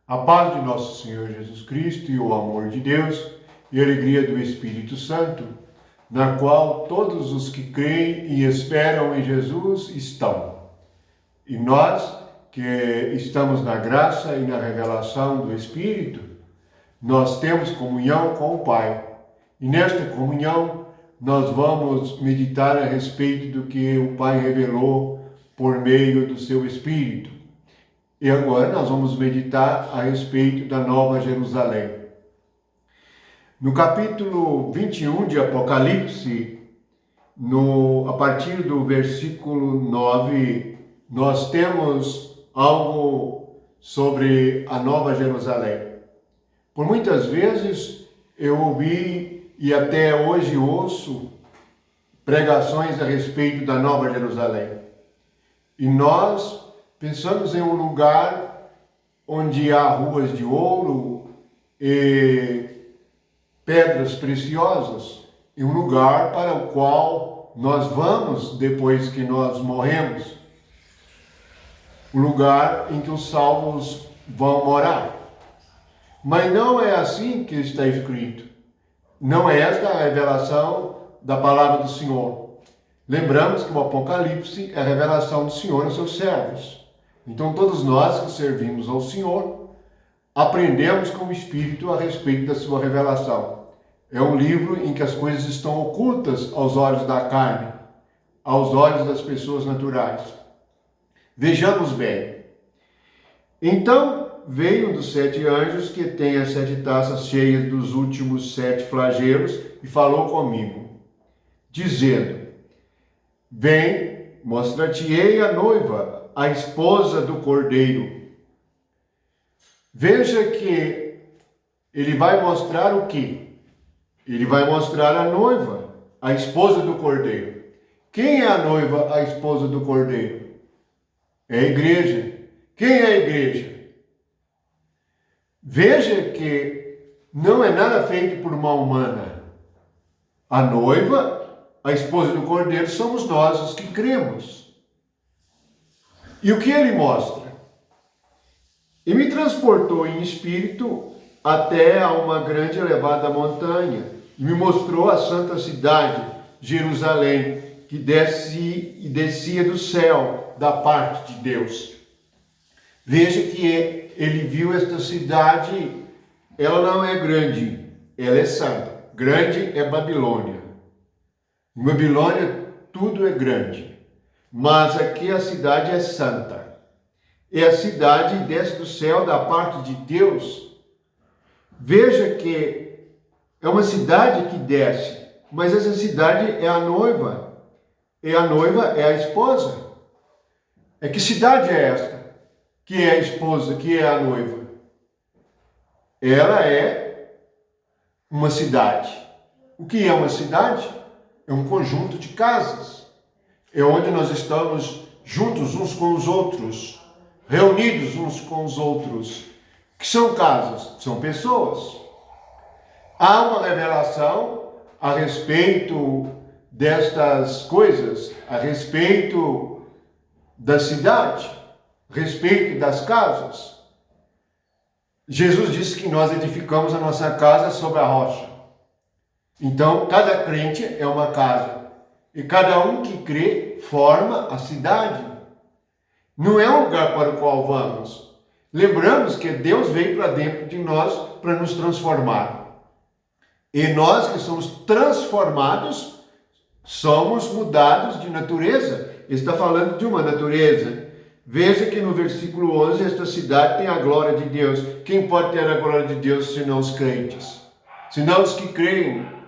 A paz de nosso Senhor Jesus Cristo e o amor de Deus e a alegria do Espírito Santo, na qual todos os que creem e esperam em Jesus estão. E nós, que estamos na graça e na revelação do Espírito, nós temos comunhão com o Pai. E nesta comunhão, nós vamos meditar a respeito do que o Pai revelou por meio do seu Espírito. E agora nós vamos meditar a respeito da Nova Jerusalém. No capítulo 21 de Apocalipse, a partir do versículo 9, nós temos algo sobre a Nova Jerusalém. Por muitas vezes eu ouvi e até hoje ouço pregações a respeito da Nova Jerusalém. E nós pensamos em um lugar onde há ruas de ouro e pedras preciosas, em um lugar para o qual nós vamos depois que nós morremos. O lugar em que os salvos vão morar. Mas não é assim que está escrito. Não é esta a revelação da palavra do Senhor. Lembramos que o Apocalipse é a revelação do Senhor aos seus servos. Então todos nós que servimos ao Senhor, aprendemos com o Espírito a respeito da sua revelação. É um livro em que as coisas estão ocultas aos olhos da carne, aos olhos das pessoas naturais. Vejamos bem. Então veio um dos 7 anjos que tem as 7 taças cheias dos últimos 7 flagelos e falou comigo, dizendo: Vem, mostrar-te-ei a noiva, a esposa do Cordeiro. Veja que ele vai mostrar o quê? Ele vai mostrar a noiva, a esposa do Cordeiro. Quem é a noiva, a esposa do Cordeiro? É a igreja. Quem é a igreja? Veja que não é nada feito por mão humana. A noiva, a esposa do Cordeiro, somos nós os que cremos. E o que ele mostra? E me transportou em espírito até a uma grande e elevada montanha, e me mostrou a santa cidade, Jerusalém, que descia do céu, da parte de Deus. Veja que ele viu esta cidade, ela não é grande, ela é santa. Grande é Babilônia. Em Babilônia tudo é grande, mas aqui a cidade é santa. É a cidade que desce do céu da parte de Deus. Veja que é uma cidade que desce, mas essa cidade é a noiva. E a noiva é a esposa. É que cidade é esta? Que é a esposa, que é a noiva? Ela é uma cidade. O que é uma cidade? É um conjunto de casas. É onde nós estamos juntos uns com os outros, reunidos uns com os outros. Que são casas? São pessoas. Há uma revelação a respeito destas coisas, a respeito da cidade, a respeito das casas. Jesus disse que nós edificamos a nossa casa sobre a rocha. Então, cada crente é uma casa. E cada um que crê forma a cidade. Não é um lugar para o qual vamos. Lembramos que Deus veio para dentro de nós para nos transformar. E nós que somos transformados, somos mudados de natureza. Ele está falando de uma natureza. Veja que no versículo 11, esta cidade tem a glória de Deus. Quem pode ter a glória de Deus senão os crentes? Senão os que creem.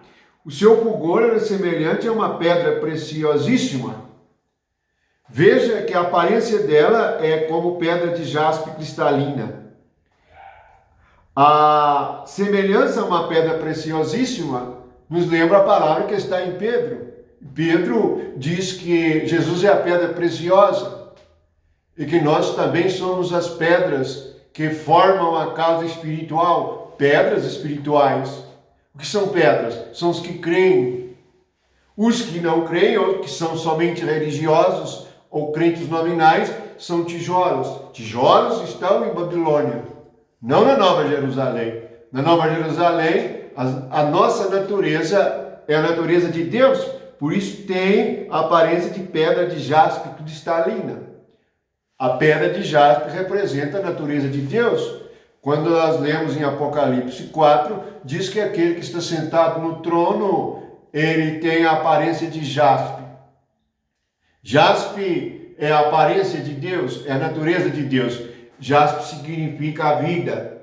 O seu fulgor era semelhante a uma pedra preciosíssima. Veja que a aparência dela é como pedra de jaspe cristalina. A semelhança a uma pedra preciosíssima nos lembra a palavra que está em Pedro. Pedro diz que Jesus é a pedra preciosa e que nós também somos as pedras que formam a casa espiritual, pedras espirituais. O que são pedras? São os que creem. Os que não creem, ou que são somente religiosos ou crentes nominais, são tijolos. Tijolos estão em Babilônia. Não na Nova Jerusalém. Na Nova Jerusalém, a nossa natureza é a natureza de Deus, por isso tem a aparência de pedra de jaspe cristalina. A pedra de jaspe representa a natureza de Deus. Quando nós lemos em Apocalipse 4, diz que aquele que está sentado no trono, ele tem a aparência de jaspe. Jaspe é a aparência de Deus, é a natureza de Deus. Jaspe significa a vida.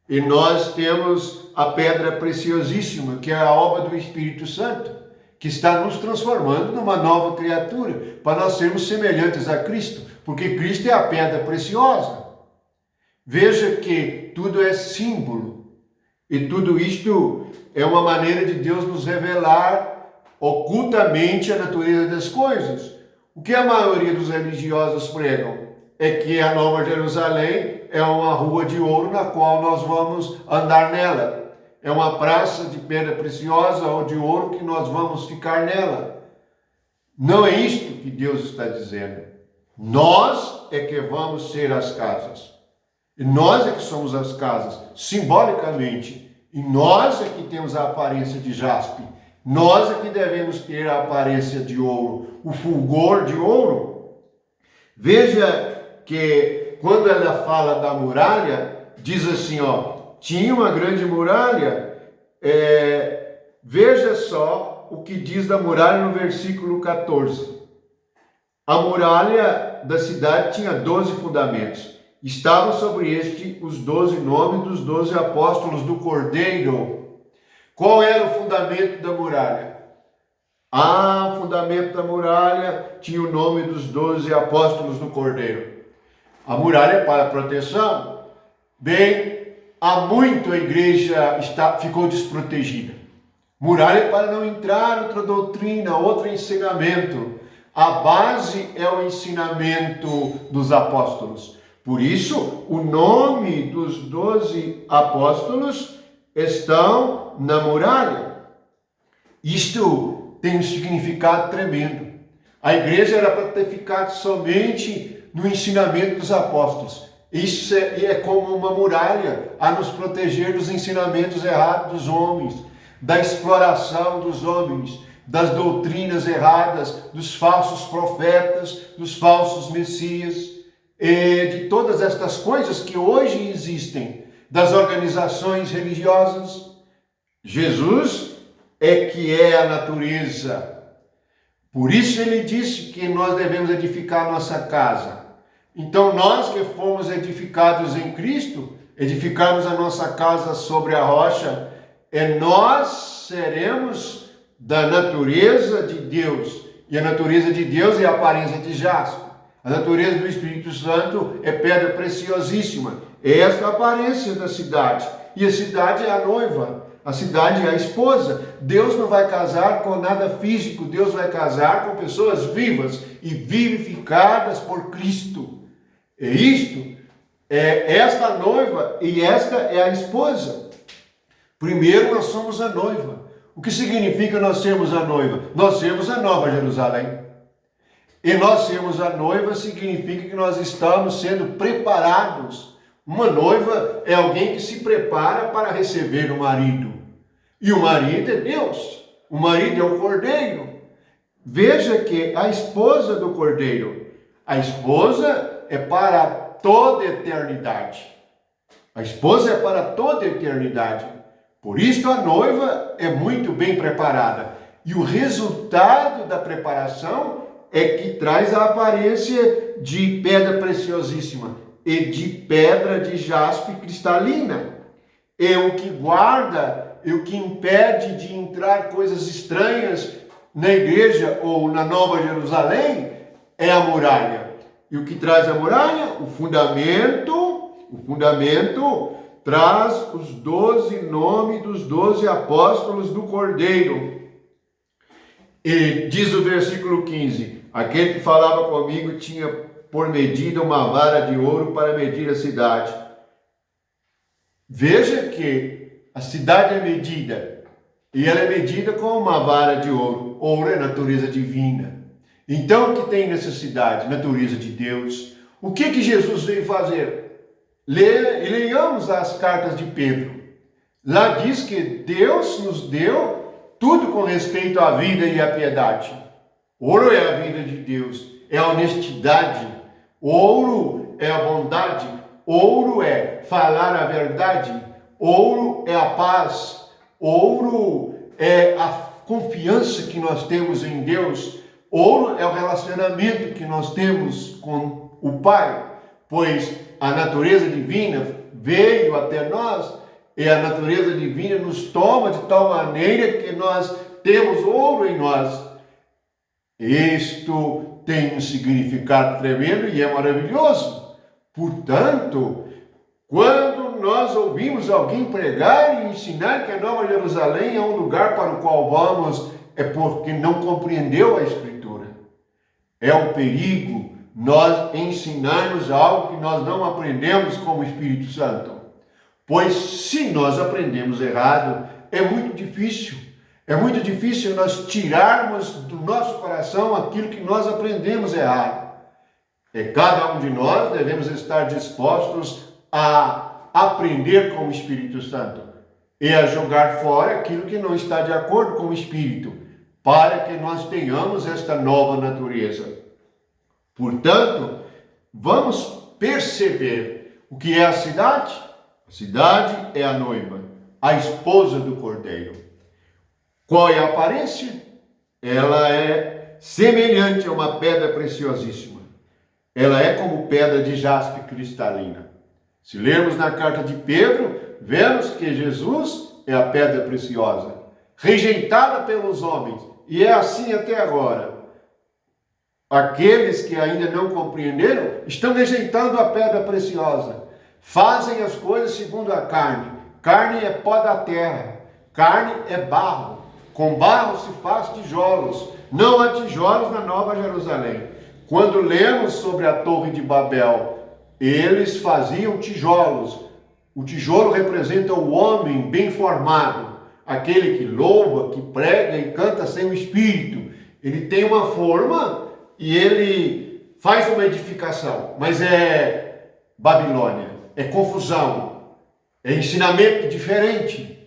E nós temos a pedra preciosíssima, que é a obra do Espírito Santo, que está nos transformando numa nova criatura, para nós sermos semelhantes a Cristo, porque Cristo é a pedra preciosa. Veja que tudo é símbolo, e tudo isto é uma maneira de Deus nos revelar ocultamente a natureza das coisas. O que a maioria dos religiosos pregam é que a Nova Jerusalém é uma rua de ouro na qual nós vamos andar nela. É uma praça de pedra preciosa ou de ouro que nós vamos ficar nela. Não é isto que Deus está dizendo. Nós é que vamos ser as casas. E nós é que somos as casas, simbolicamente. E nós é que temos a aparência de jaspe. Nós é que devemos ter a aparência de ouro, o fulgor de ouro. Veja que quando ela fala da muralha, diz assim, tinha uma grande muralha. Veja só o que diz da muralha no versículo 14. A muralha da cidade tinha 12 fundamentos. Estavam sobre este os 12 nomes dos 12 apóstolos do Cordeiro. Qual era o fundamento da muralha? O fundamento da muralha tinha o nome dos 12 apóstolos do Cordeiro. A muralha é para proteção. Bem, há muito a igreja ficou desprotegida. Muralha é para não entrar outra doutrina, outro ensinamento. A base é o ensinamento dos apóstolos. Por isso, o nome dos 12 apóstolos estão na muralha. Isto tem um significado tremendo. A igreja era para ter ficado somente no ensinamento dos apóstolos. Isso é como uma muralha a nos proteger dos ensinamentos errados dos homens, da exploração dos homens, das doutrinas erradas, dos falsos profetas, dos falsos messias, e de todas estas coisas que hoje existem, das organizações religiosas. Jesus é que é a natureza. Por isso ele disse que nós devemos edificar nossa casa. Então nós que fomos edificados em Cristo, edificarmos a nossa casa sobre a rocha, nós seremos da natureza de Deus. E a natureza de Deus é a aparência de jaspe. A natureza do Espírito Santo é pedra preciosíssima. Esta é a aparência da cidade. E a cidade é a noiva. A cidade é a esposa. Deus não vai casar com nada físico. Deus vai casar com pessoas vivas e vivificadas por Cristo. Esta noiva e esta é a esposa. Primeiro nós somos a noiva. O que significa nós sermos a noiva? Nós sermos a Nova Jerusalém. E nós sermos a noiva significa que nós estamos sendo preparados. Uma noiva é alguém que se prepara para receber o marido. E o marido é Deus. O marido é o Cordeiro. Veja que a esposa do Cordeiro, a esposa é para toda a eternidade. A esposa é para toda a eternidade. Por isso a noiva é muito bem preparada. E o resultado da preparação é que traz a aparência de pedra preciosíssima e de pedra de jaspe cristalina. É o que guarda e o que impede de entrar coisas estranhas na igreja ou na Nova Jerusalém é a muralha. E o que traz a muralha? O fundamento traz os 12 nomes dos 12 apóstolos do Cordeiro. E diz o versículo 15, aquele que falava comigo tinha por medida uma vara de ouro para medir a cidade. Veja que a cidade é medida, e ela é medida com uma vara de ouro. Ouro é natureza divina. Então o que tem nessa cidade? Natureza de Deus. O que Jesus veio fazer? Leiamos as cartas de Pedro. Lá diz que Deus nos deu tudo com respeito à vida e à piedade. Ouro é a vida de Deus, é a honestidade. Ouro é a bondade. Ouro é falar a verdade. Ouro é a paz. Ouro é a confiança que nós temos em Deus. Ouro é o relacionamento que nós temos com o Pai, pois a natureza divina veio até nós e a natureza divina nos toma de tal maneira que nós temos ouro em nós. Isto tem um significado tremendo e é maravilhoso. Portanto, quando nós ouvimos alguém pregar e ensinar que a Nova Jerusalém é um lugar para o qual vamos, é porque não compreendeu a Escritura. É um perigo nós ensinarmos algo que nós não aprendemos como Espírito Santo. Pois se nós aprendemos errado, é muito difícil. É muito difícil nós tirarmos do nosso coração aquilo que nós aprendemos errado. E cada um de nós devemos estar dispostos a aprender com o Espírito Santo e a jogar fora aquilo que não está de acordo com o Espírito, para que nós tenhamos esta nova natureza. Portanto, vamos perceber o que é a cidade. A cidade é a noiva, a esposa do Cordeiro. Qual é a aparência? Ela é semelhante a uma pedra preciosíssima. Ela é como pedra de jaspe cristalina. Se lermos na carta de Pedro, vemos que Jesus é a pedra preciosa, rejeitada pelos homens, e é assim até agora. Aqueles que ainda não compreenderam estão rejeitando a pedra preciosa. Fazem as coisas segundo a carne. Carne é pó da terra. Carne é barro. Com barro se faz tijolos. Não há tijolos na Nova Jerusalém. Quando lemos sobre a Torre de Babel, eles faziam tijolos. O tijolo representa o homem bem formado. Aquele que louva, que prega e canta sem o Espírito. Ele tem uma forma e ele faz uma edificação. Mas é Babilônia. É confusão, é ensinamento diferente.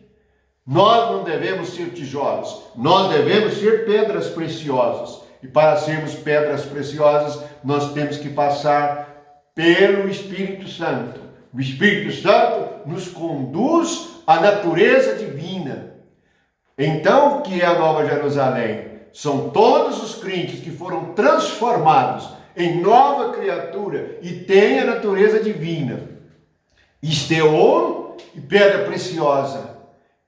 Nós não devemos ser tijolos, nós devemos ser pedras preciosas. E para sermos pedras preciosas, nós temos que passar pelo Espírito Santo. O Espírito Santo nos conduz à natureza divina. Então, o que é a Nova Jerusalém? São todos os crentes que foram transformados em nova criatura e têm a natureza divina. Isto é ouro e pedra preciosa.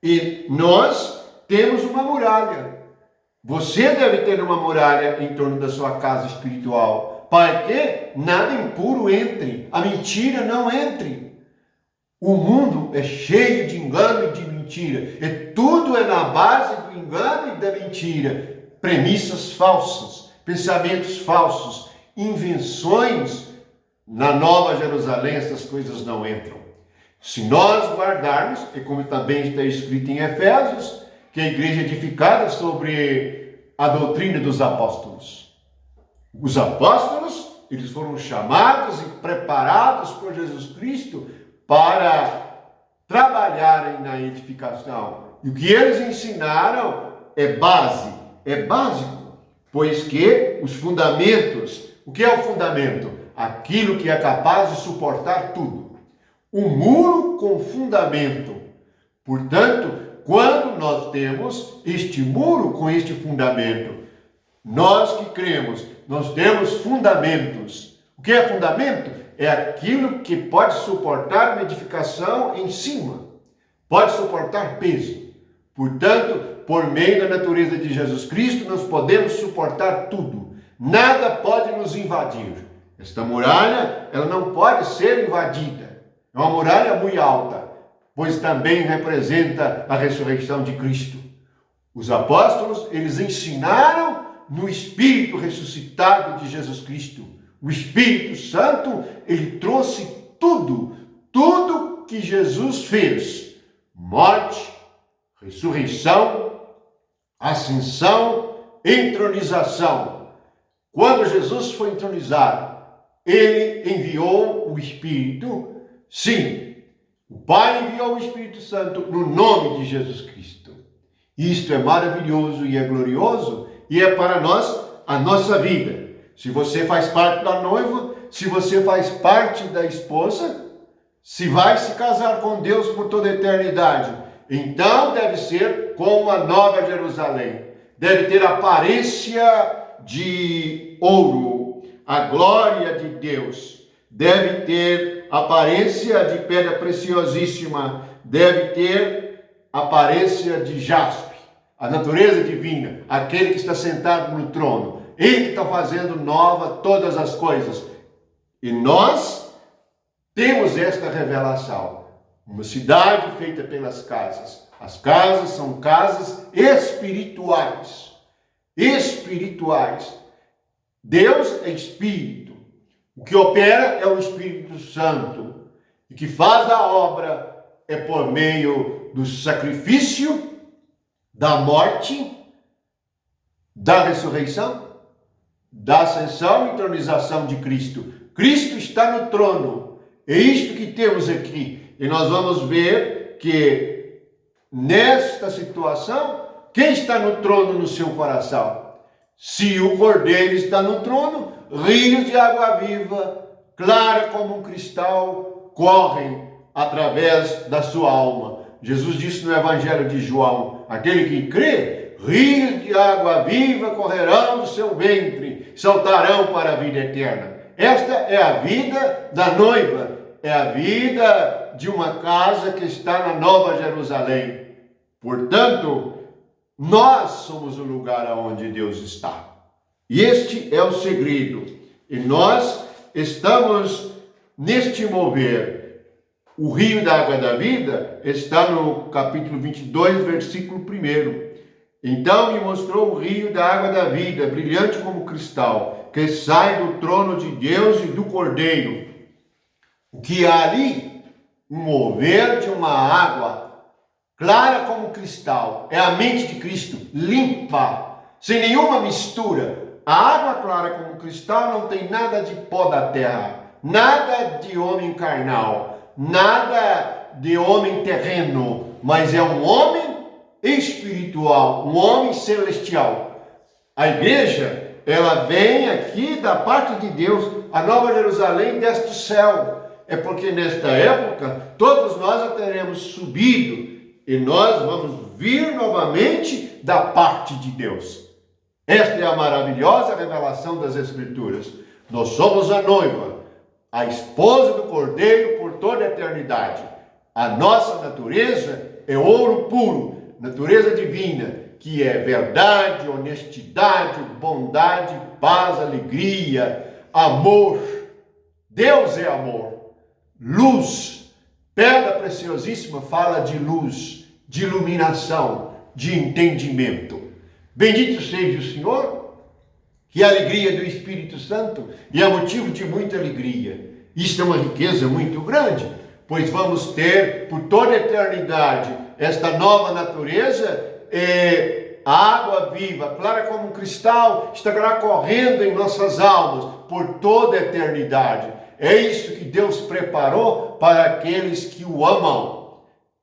E nós temos uma muralha. Você deve ter uma muralha em torno da sua casa espiritual, para que nada impuro entre, a mentira não entre. O mundo é cheio de engano e de mentira. E tudo é na base do engano e da mentira. Premissas falsas, pensamentos falsos, invenções. Na Nova Jerusalém essas coisas não entram. Se nós guardarmos, e como também está escrito em Efésios, que a igreja é edificada sobre a doutrina dos apóstolos. Os apóstolos, eles foram chamados e preparados por Jesus Cristo para trabalharem na edificação. E o que eles ensinaram é base, é básico, pois que os fundamentos, o que é o fundamento? Aquilo que é capaz de suportar tudo. Um muro com fundamento. Portanto, quando nós temos este muro com este fundamento, nós que cremos, nós temos fundamentos. O que é fundamento? É aquilo que pode suportar uma edificação em cima, pode suportar peso. Portanto, por meio da natureza de Jesus Cristo, nós podemos suportar tudo. Nada pode nos invadir. Esta muralha, ela não pode ser invadida. É uma muralha muito alta, pois também representa a ressurreição de Cristo. Os apóstolos, eles ensinaram no Espírito ressuscitado de Jesus Cristo. O Espírito Santo, ele trouxe tudo que Jesus fez. Morte, ressurreição, ascensão, entronização. Quando Jesus foi entronizado, ele enviou o Espírito Sim, o Pai enviou o Espírito Santo no nome de Jesus Cristo. Isto é maravilhoso e é glorioso e é para nós a nossa vida. Se você faz parte da noiva, se você faz parte da esposa, se vai se casar com Deus por toda a eternidade, então deve ser como a Nova Jerusalém. Deve ter aparência de ouro, a glória de Deus. Deve ter aparência de pedra preciosíssima. Deve ter aparência de jaspe, a natureza divina, aquele que está sentado no trono. Ele que está fazendo nova todas as coisas. E nós temos esta revelação. Uma cidade feita pelas casas. As casas são casas espirituais. Espirituais. Deus é Espírito. O que opera é o Espírito Santo. E que faz a obra é por meio do sacrifício, da morte, da ressurreição, da ascensão e entronização de Cristo. Cristo está no trono. É isto que temos aqui. E nós vamos ver que nesta situação, quem está no trono no seu coração? Se o Cordeiro está no trono, rios de água viva, clara como um cristal, correm através da sua alma. Jesus disse no Evangelho de João: aquele que crê, rios de água viva correrão do seu ventre, saltarão para a vida eterna. Esta é a vida da noiva, é a vida de uma casa que está na Nova Jerusalém. Portanto, nós somos o lugar onde Deus está. E este é o segredo. E nós estamos neste mover. O rio da água da vida está no capítulo 22, versículo 1. Então me mostrou o rio da água da vida, brilhante como cristal, que sai do trono de Deus e do Cordeiro. O que há ali? Um mover de uma água clara como cristal. É a mente de Cristo, limpa, sem nenhuma mistura. A água clara como cristal não tem nada de pó da terra, nada de homem carnal, nada de homem terreno, mas é um homem espiritual, um homem celestial. A igreja, ela vem aqui da parte de Deus. A Nova Jerusalém desce do céu. É porque nesta época todos nós a teremos subido e nós vamos vir novamente da parte de Deus. Esta é a maravilhosa revelação das Escrituras. Nós somos a noiva, a esposa do Cordeiro por toda a eternidade. A nossa natureza é ouro puro, natureza divina, que é verdade, honestidade, bondade, paz, alegria, amor. Deus é amor. Luz, pedra preciosíssima, fala de luz, de iluminação, de entendimento. Bendito seja o Senhor, que a alegria do Espírito Santo e é motivo de muita alegria. Isto é uma riqueza muito grande, pois vamos ter por toda a eternidade esta nova natureza, a água viva, clara como um cristal, estará correndo em nossas almas por toda a eternidade. É isso que Deus preparou para aqueles que o amam.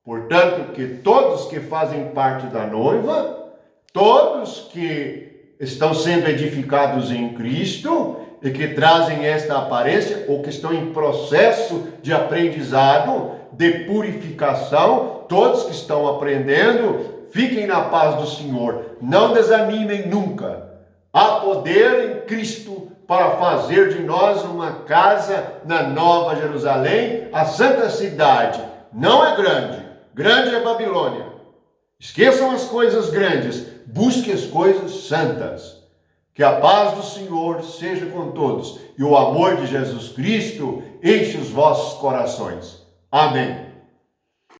Portanto, que todos que fazem parte da noiva, todos que estão sendo edificados em Cristo e que trazem esta aparência ou que estão em processo de aprendizado, de purificação, todos que estão aprendendo, fiquem na paz do Senhor. Não desanimem nunca. Há poder em Cristo para fazer de nós uma casa na Nova Jerusalém, a santa cidade. Não é grande, grande é Babilônia. Esqueçam as coisas grandes, busque as coisas santas. Que a paz do Senhor seja com todos e o amor de Jesus Cristo enche os vossos corações. Amém.